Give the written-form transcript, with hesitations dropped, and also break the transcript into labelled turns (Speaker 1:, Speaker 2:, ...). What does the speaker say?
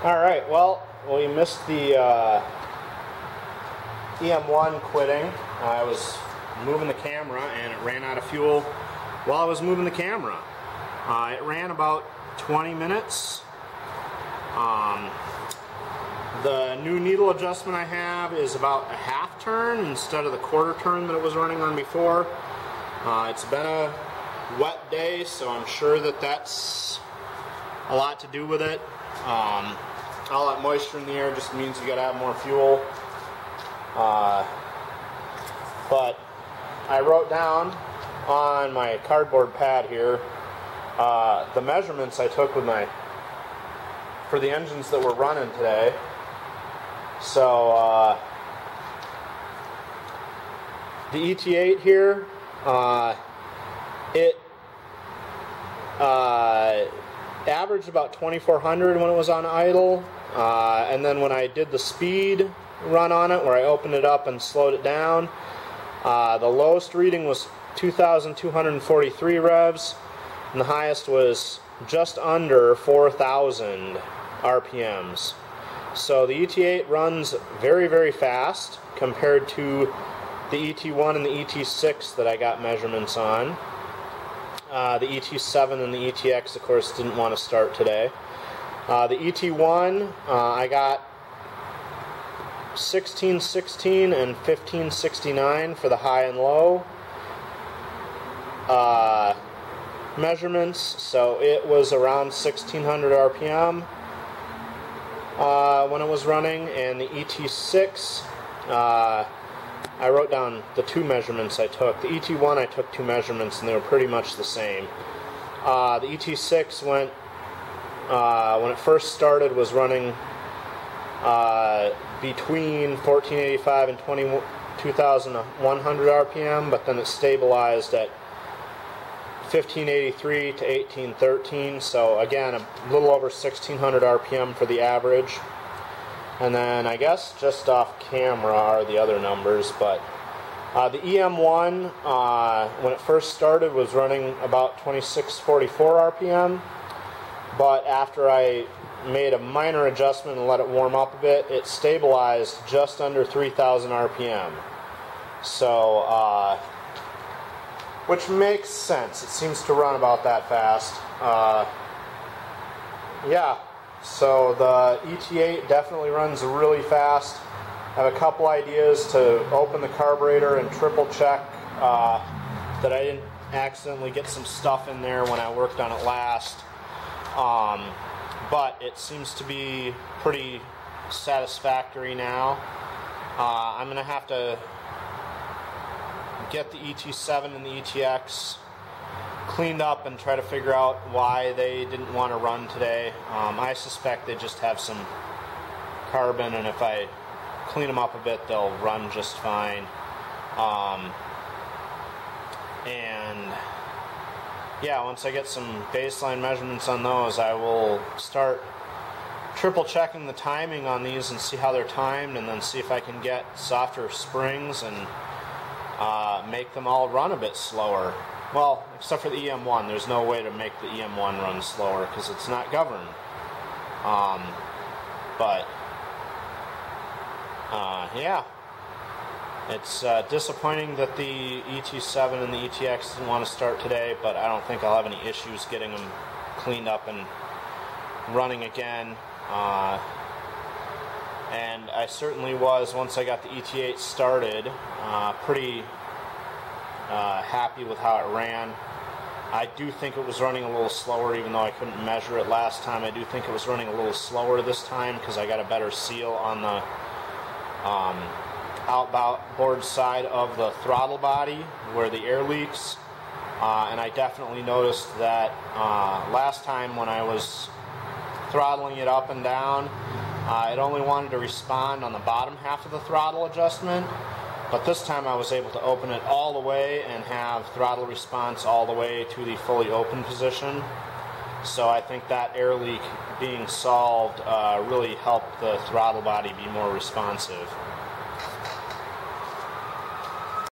Speaker 1: Alright, well, we missed the EM1 quitting. I was moving the camera and it ran out of fuel while I was moving the camera. It ran about 20 minutes. The new needle adjustment I have is about a half turn instead of the quarter turn that it was running on before. It's been a wet day, so I'm sure that that's a lot to do with it. All that moisture in the air just means you gotta have more fuel. But I wrote down on my cardboard pad here the measurements I took with for the engines that were running today. So the ET8 here, it averaged about 2,400 when it was on idle, and then when I did the speed run on it, where I opened it up and slowed it down, the lowest reading was 2,243 revs, and the highest was just under 4,000 RPMs. So the ET8 runs very, very fast compared to the ET1 and the ET6 that I got measurements on. The ET7 and the ETX, of course, didn't want to start today. The ET1, I got 1616 and 1569 for the high and low measurements, so it was around 1600 RPM when it was running. And the ET6, I wrote down the two measurements I took. The ET1 I took two measurements and they were pretty much the same. The ET6 went, when it first started, was running between 1485 and 22,100 RPM, but then it stabilized at 1583 to 1813, so again a little over 1600 RPM for the average. And then I guess just off camera are the other numbers, but the EM1 when it first started was running about 2644 RPM, but after I made a minor adjustment and let it warm up a bit, it stabilized just under 3,000 RPM. So which makes sense. It seems to run about that fast. Yeah, so the ET8 definitely runs really fast. I have a couple ideas to open the carburetor and triple check that I didn't accidentally get some stuff in there when I worked on it last. But it seems to be pretty satisfactory now. I'm going to have to get the ET7 and the ETX cleaned up and try to figure out why they didn't want to run today. I suspect they just have some carbon, and if I clean them up a bit, they'll run just fine. And yeah, once I get some baseline measurements on those, I will start triple checking the timing on these and see how they're timed, and then see if I can get softer springs and make them all run a bit slower. Well, except for the EM1. There's no way to make the EM1 run slower because it's not governed. But yeah, it's disappointing that the ET7 and the ETX didn't want to start today, but I don't think I'll have any issues getting them cleaned up and running again. And I certainly was, once I got the ET8 started, pretty happy with how it ran. I do think it was running a little slower, even though I couldn't measure it last time. I do think it was running a little slower this time because I got a better seal on the outboard side of the throttle body where the air leaks. And I definitely noticed that last time when I was throttling it up and down, it only wanted to respond on the bottom half of the throttle adjustment. But this time I was able to open it all the way and have throttle response all the way to the fully open position. So I think that air leak being solved really helped the throttle body be more responsive.